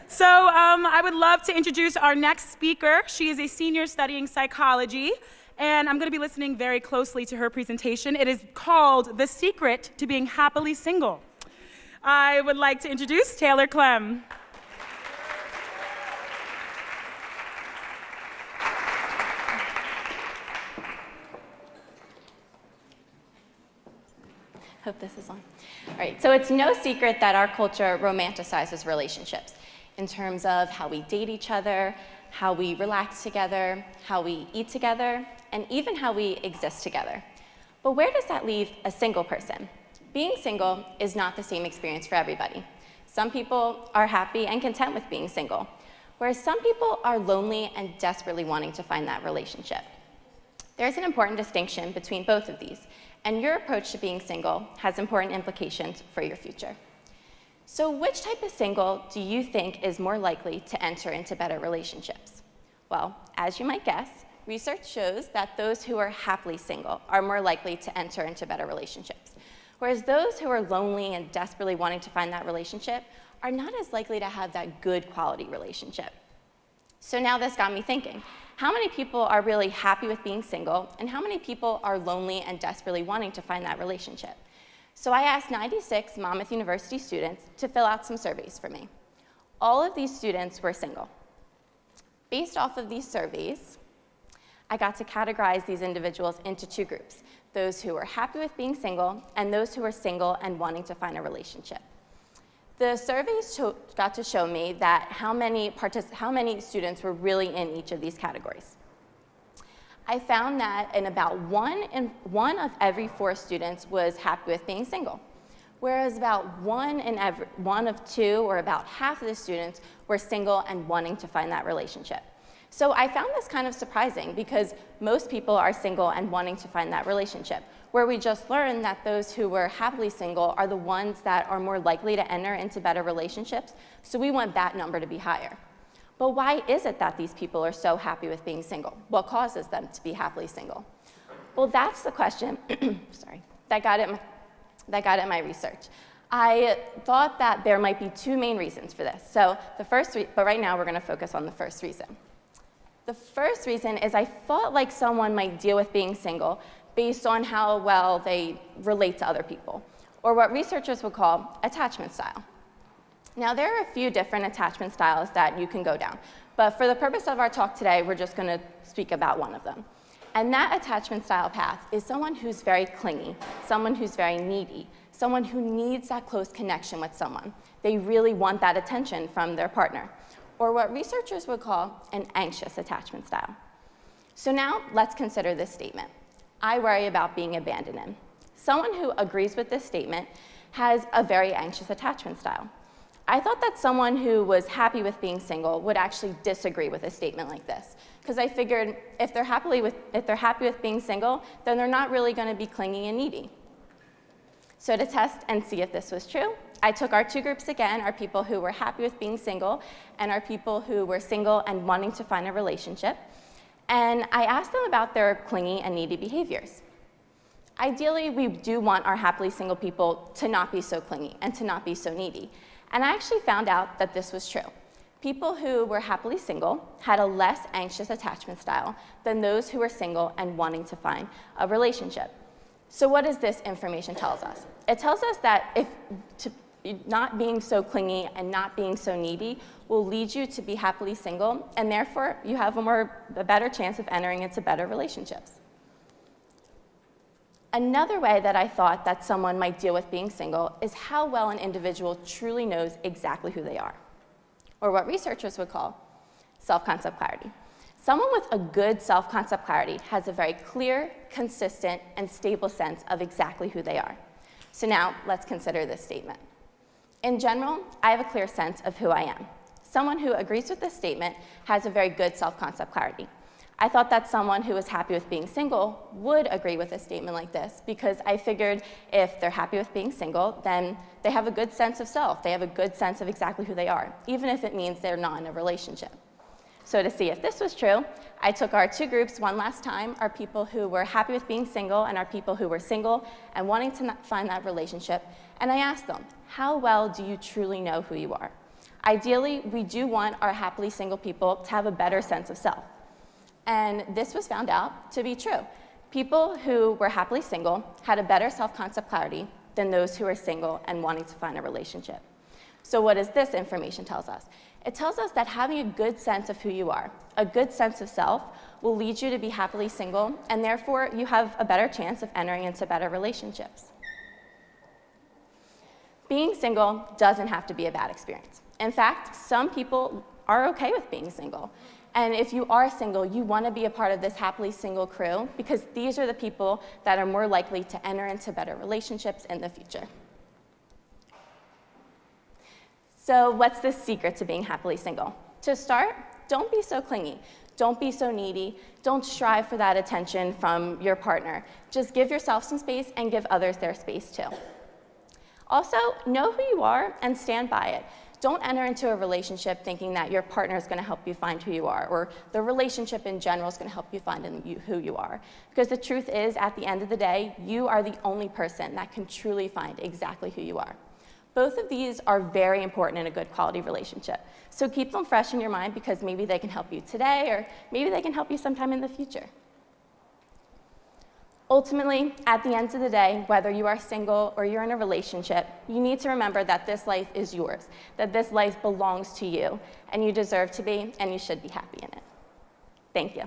So I would love to introduce our next speaker. She is a senior studying psychology, and I'm going to be listening very closely to her presentation. It is called The Secret to Being Happily Single. I would like to introduce Taylor Klemm. Hope this is on. All right, so it's no secret that our culture romanticizes relationships in terms of how we date each other, how we relax together, how we eat together, and even how we exist together. But where does that leave a single person? Being single is not the same experience for everybody. Some people are happy and content with being single, whereas some people are lonely and desperately wanting to find that relationship. There's an important distinction between both of these, and your approach to being single has important implications for your future. So which type of single do you think is more likely to enter into better relationships? Well, as you might guess, research shows that those who are happily single are more likely to enter into better relationships, whereas those who are lonely and desperately wanting to find that relationship are not as likely to have that good quality relationship. So now this got me thinking, how many people are really happy with being single, and how many people are lonely and desperately wanting to find that relationship? So I asked 96 Monmouth University students to fill out some surveys for me. All of these students were single. Based off of these surveys, I got to categorize these individuals into two groups, those who were happy with being single and those who were single and wanting to find a relationship. The surveys got to show me that how many students were really in each of these categories. I found that in about one of every 4 students was happy with being single, whereas about one of 2, or about half of the students, were single and wanting to find that relationship. So I found this kind of surprising because most people are single and wanting to find that relationship, where we just learned that those who were happily single are the ones that are more likely to enter into better relationships, so we want that number to be higher. But why is it that these people are so happy with being single? What causes them to be happily single? Well, that's the question sorry, that got at my research. I thought that there might be 2 main reasons for this. So but right now we're going to focus on the first reason. The first reason is I felt like someone might deal with being single based on how well they relate to other people, or what researchers would call attachment style. Now, there are a few different attachment styles that you can go down, but for the purpose of our talk today, we're just going to speak about one of them. And that attachment style path is someone who's very clingy, someone who's very needy, someone who needs that close connection with someone. They really want that attention from their partner, or what researchers would call an anxious attachment style. So now let's consider this statement. I worry about being abandoned in. Someone who agrees with this statement has a very anxious attachment style. I thought that someone who was happy with being single would actually disagree with a statement like this, because I figured if they're happy with being single, then they're not really going to be clingy and needy. So to test and see if this was true, I took our 2 groups again, our people who were happy with being single and our people who were single and wanting to find a relationship, and I asked them about their clingy and needy behaviors. Ideally, we do want our happily single people to not be so clingy and to not be so needy. And I actually found out that this was true. People who were happily single had a less anxious attachment style than those who were single and wanting to find a relationship. So what does this information tell us? It tells us that not being so clingy and not being so needy will lead you to be happily single, and therefore you have a better chance of entering into better relationships. Another way that I thought that someone might deal with being single is how well an individual truly knows exactly who they are, or what researchers would call self-concept clarity. Someone with a good self-concept clarity has a very clear, consistent, and stable sense of exactly who they are. So now let's consider this statement. In general, I have a clear sense of who I am. Someone who agrees with this statement has a very good self-concept clarity. I thought that someone who was happy with being single would agree with a statement like this, because I figured if they're happy with being single, then they have a good sense of self. They have a good sense of exactly who they are, even if it means they're not in a relationship. So to see if this was true, I took our 2 groups one last time, our people who were happy with being single and our people who were single and wanting to find that relationship, and I asked them, how well do you truly know who you are? Ideally, we do want our happily single people to have a better sense of self. And this was found out to be true. People who were happily single had a better self-concept clarity than those who are single and wanting to find a relationship. So what does this information tell us? It tells us that having a good sense of who you are, a good sense of self, will lead you to be happily single, and therefore you have a better chance of entering into better relationships. Being single doesn't have to be a bad experience. In fact, some people are okay with being single. And if you are single, you want to be a part of this happily single crew because these are the people that are more likely to enter into better relationships in the future. So what's the secret to being happily single? To start, don't be so clingy. Don't be so needy. Don't strive for that attention from your partner. Just give yourself some space and give others their space too. Also, know who you are and stand by it. Don't enter into a relationship thinking that your partner is going to help you find who you are, or the relationship in general is going to help you find who you are. Because the truth is, at the end of the day, you are the only person that can truly find exactly who you are. Both of these are very important in a good quality relationship. So keep them fresh in your mind because maybe they can help you today, or maybe they can help you sometime in the future. Ultimately, at the end of the day, whether you are single or you're in a relationship, you need to remember that this life is yours, that this life belongs to you, and you deserve to be, and you should be happy in it. Thank you.